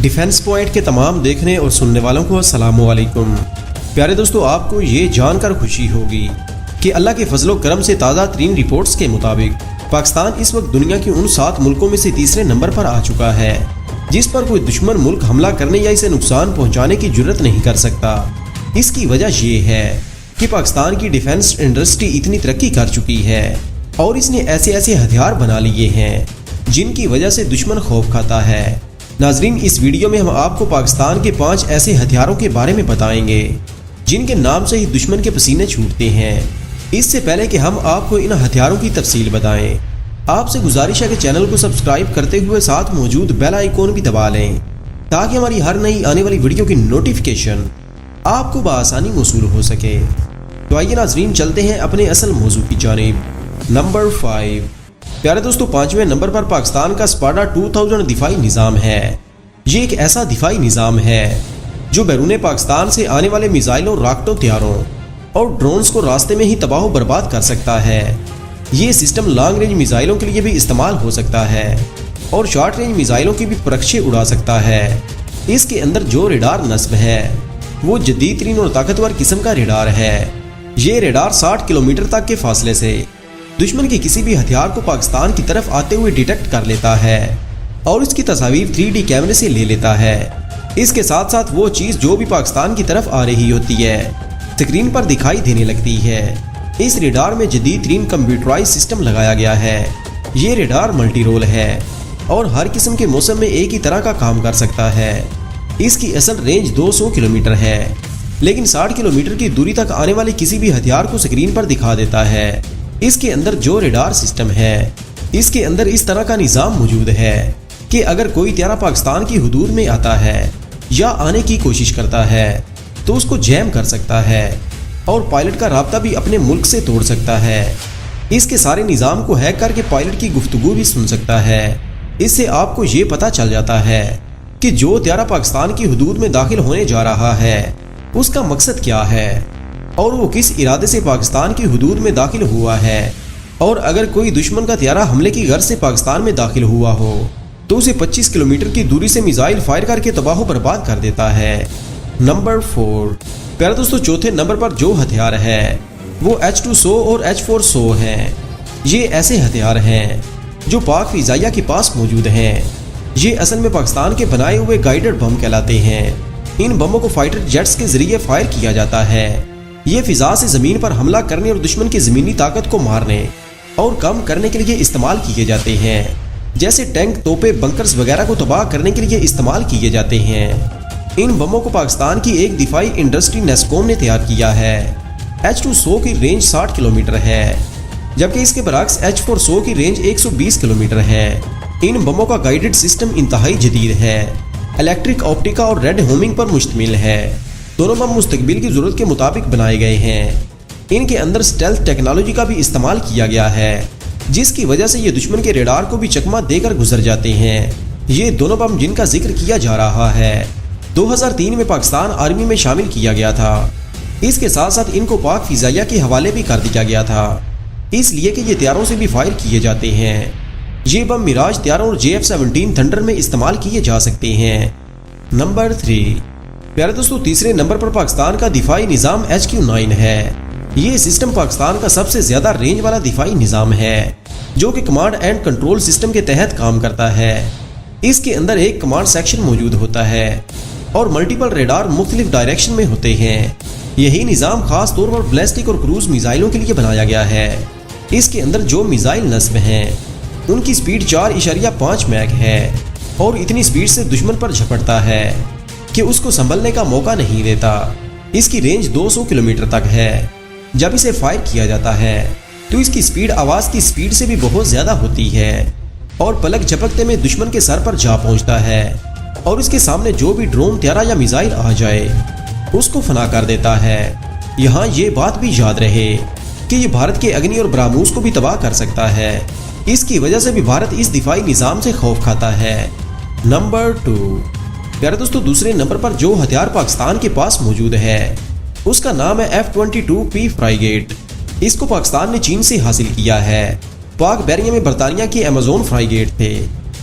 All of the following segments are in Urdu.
ڈیفنس پوائنٹ کے تمام دیکھنے اور سننے والوں کو السلام علیکم۔ پیارے دوستو، آپ کو یہ جان کر خوشی ہوگی کہ اللہ کے فضل و کرم سے تازہ ترین رپورٹس کے مطابق پاکستان اس وقت دنیا کے ان 7 ملکوں میں سے تیسرے نمبر پر آ چکا ہے جس پر کوئی دشمن ملک حملہ کرنے یا اسے نقصان پہنچانے کی جرت نہیں کر سکتا۔ اس کی وجہ یہ ہے کہ پاکستان کی ڈیفنس انڈسٹری اتنی ترقی کر چکی ہے اور اس نے ایسے ہتھیار بنا لیے ہیں جن کی وجہ سے دشمن خوف کھاتا ہے۔ ناظرین، اس ویڈیو میں ہم آپ کو پاکستان کے 5 ایسے ہتھیاروں کے بارے میں بتائیں گے جن کے نام سے ہی دشمن کے پسینے چھوٹتے ہیں۔ اس سے پہلے کہ ہم آپ کو ان ہتھیاروں کی تفصیل بتائیں، آپ سے گزارش ہے کہ چینل کو سبسکرائب کرتے ہوئے ساتھ موجود بیل آئیکن بھی دبا لیں تاکہ ہماری ہر نئی آنے والی ویڈیو کی نوٹیفیکیشن آپ کو بآسانی موصول ہو سکے۔ تو آئیے ناظرین، چلتے ہیں اپنے اصل موضوع کی جانب۔ نمبر 5، پیارے دوستو، 5ویں نمبر پر پاکستان کا اسپاڈا 2000 دفاعی نظام ہے۔ یہ ایک ایسا دفاعی نظام ہے جو بیرون پاکستان سے آنے والے میزائلوں، راکٹوں، طیاروں اور ڈرونز کو راستے میں ہی تباہ و برباد کر سکتا ہے۔ یہ سسٹم لانگ رینج میزائلوں کے لیے بھی استعمال ہو سکتا ہے اور شارٹ رینج میزائلوں کی بھی پرکشے اڑا سکتا ہے۔ اس کے اندر جو ریڈار نصب ہے وہ جدید ترین اور طاقتور قسم کا ریڈار ہے۔ یہ ریڈار 60 کلومیٹر تک کے فاصلے سے دشمن کے کسی بھی ہتھیار کو پاکستان کی طرف آتے ہوئے ڈیٹیکٹ کر لیتا ہے اور اس کی تصاویر 3D کیمرے سے لے لیتا ہے۔ اس کے ساتھ ساتھ وہ چیز جو بھی پاکستان کی طرف آ رہی ہوتی ہے اسکرین پر دکھائی دینے لگتی ہے۔ اس ریڈار میں جدید ترین کمپیوٹرائز سسٹم لگایا گیا ہے۔ یہ ریڈار ملٹی رول ہے اور ہر قسم کے موسم میں ایک ہی طرح کا کام کر سکتا ہے۔ اس کی اصل رینج 200 کلومیٹر ہے لیکن 60 کلومیٹر کی دوری تک آنے والے کسی بھی ہتھیار کو اسکرین پر دکھا دیتا ہے۔ اس کے اندر جو ریڈار سسٹم ہے اس کے اندر اس طرح کا نظام موجود ہے کہ اگر کوئی طیارہ پاکستان کی حدود میں آتا ہے یا آنے کی کوشش کرتا ہے تو اس کو جیم کر سکتا ہے اور پائلٹ کا رابطہ بھی اپنے ملک سے توڑ سکتا ہے۔ اس کے سارے نظام کو ہیک کر کے پائلٹ کی گفتگو بھی سن سکتا ہے۔ اس سے آپ کو یہ پتہ چل جاتا ہے کہ جو طیارہ پاکستان کی حدود میں داخل ہونے جا رہا ہے اس کا مقصد کیا ہے اور وہ کس ارادے سے پاکستان کی حدود میں داخل ہوا ہے۔ اور اگر کوئی دشمن کا طیارہ حملے کی غرض سے پاکستان میں داخل ہوا ہو تو اسے 25 کلومیٹر کی دوری سے میزائل فائر کر کے تباہ و برباد کر دیتا ہے۔ نمبر 4، پیارے دوستو، چوتھے نمبر پر جو ہتھیار ہے وہ H-200 اور H-400 ہیں۔ یہ ایسے ہتھیار ہیں جو پاک فضائیہ کے پاس موجود ہیں۔ یہ اصل میں پاکستان کے بنائے ہوئے گائیڈڈ بم کہلاتے ہیں۔ ان بموں کو فائٹر جیٹس کے ذریعے فائر کیا جاتا ہے۔ یہ فضا سے زمین پر حملہ کرنے اور دشمن کی زمینی طاقت کو مارنے اور کم کرنے کے لیے استعمال کیے جاتے ہیں، جیسے ٹینک، توپے، بنکرز وغیرہ کو تباہ کرنے کے لیے استعمال کیے جاتے ہیں۔ ان بموں کو پاکستان کی ایک دفاعی انڈسٹری نیسکوم نے تیار کیا ہے۔ H-200 کی رینج 60 کلومیٹر ہے جبکہ اس کے برعکس H-400 کی رینج 120 کلومیٹر ہے۔ ان بموں کا گائیڈڈ سسٹم انتہائی جدید ہے، الیکٹرک، آپٹیکا اور ریڈ ہومنگ پر مشتمل ہے۔ دونوں بم مستقبل کی ضرورت کے مطابق بنائے گئے ہیں۔ ان کے اندر سٹیلتھ ٹیکنالوجی کا بھی استعمال کیا گیا ہے جس کی وجہ سے یہ دشمن کے ریڈار کو بھی چکمہ دے کر گزر جاتے ہیں۔ یہ دونوں بم جن کا ذکر کیا جا رہا ہے 2003 میں پاکستان آرمی میں شامل کیا گیا تھا۔ اس کے ساتھ ساتھ ان کو پاک فضائیہ کے حوالے بھی کر دیا گیا تھا، اس لیے کہ یہ طیاروں سے بھی فائر کیے جاتے ہیں۔ یہ بم میراج طیاروں اور JF-17 تھنڈر میں استعمال کیے جا سکتے ہیں۔ نمبر 3، پیارے دوستو، تیسرے نمبر پر پاکستان کا دفاعی نظام HQ-9 ہے۔ یہ سسٹم پاکستان کا سب سے زیادہ رینج والا دفاعی نظام ہے جو کہ کمانڈ اینڈ کنٹرول سسٹم کے تحت کام کرتا ہے۔ اس کے اندر ایک کمانڈ سیکشن موجود ہوتا ہے اور ملٹیپل ریڈار مختلف ڈائریکشن میں ہوتے ہیں۔ یہی نظام خاص طور پر بیلسٹک اور کروز میزائلوں کے لیے بنایا گیا ہے۔ اس کے اندر جو میزائل نصب ہیں ان کی سپیڈ 4.5 میک ہے اور اتنی سپیڈ سے دشمن پر جھپٹتا ہے کہ اس کو سنبھلنے کا موقع نہیں دیتا۔ اس کی رینج 200 کلومیٹر تک ہے۔ جب اسے فائر کیا جاتا ہے تو اس کی سپیڈ آواز کی سپیڈ سے بھی بہت زیادہ ہوتی ہے اور پلک جھپکتے میں دشمن کے سر پر جا پہنچتا ہے اور اس کے سامنے جو بھی ڈرون، طیارہ یا میزائل آ جائے اس کو فنا کر دیتا ہے۔ یہاں یہ بات بھی یاد رہے کہ یہ بھارت کے اگنی اور براموس کو بھی تباہ کر سکتا ہے۔ اس کی وجہ سے بھی بھارت اس دفاعی نظام سے خوف کھاتا ہے۔ نمبر 2، پیارے دوستو، دوسرے نمبر پر جو ہتھیار پاکستان کے پاس موجود ہے اس کا نام ہے F-22P فرائی-گیٹ۔ اس کو پاکستان نے چین سے حاصل کیا ہے۔ پاک بیریا میں برطانیہ کے ایمیزون فرائی-گیٹ تھے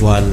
1